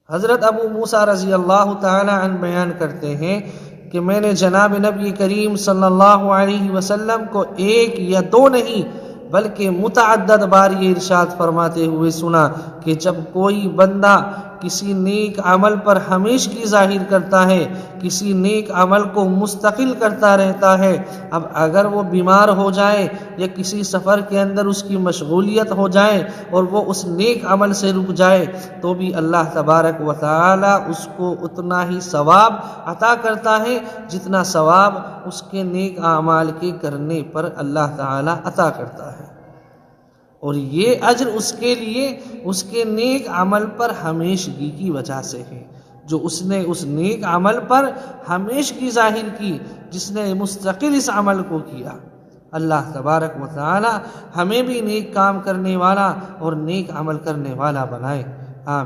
हज़रत अबू मूसा रज़ी अल्लाह ताला अन्हु बयान करते हैं कि मैंने जनाब नबी करीम सल्लल्लाहु अलैहि वसल्लम को एक या दो नहीं बल्कि मुतअद्दद बार ये इरशाद फरमाते हुए सुना कि जब कोई बंदा किसी नेक अमल पर हमेशगी ज़ाहिर करता है, किसी नेक अमल को मुस्तकिल करता रहता है, अब अगर वो बीमार हो जाए या किसी सफ़र के अंदर उसकी मशगूलियत हो जाए और वो उस नेक अमल से रुक जाए तो भी अल्लाह तबारक व तआला उसको उतना ही सवाब अता करता है जितना सवाब उसके नेक अमाल के करने पर अल्लाह ताला अता करता है। और ये अज्र उसके लिए उसके नेक अमल पर हमेशगी की वजह से है, जो उसने उस नेक अमल पर हमेशगी जाहिर की, जिसने मुस्तकिल इस अमल को किया। अल्लाह तबारक व तआला हमें भी नेक काम करने वाला और नेक अमल करने वाला बनाए। आमीन।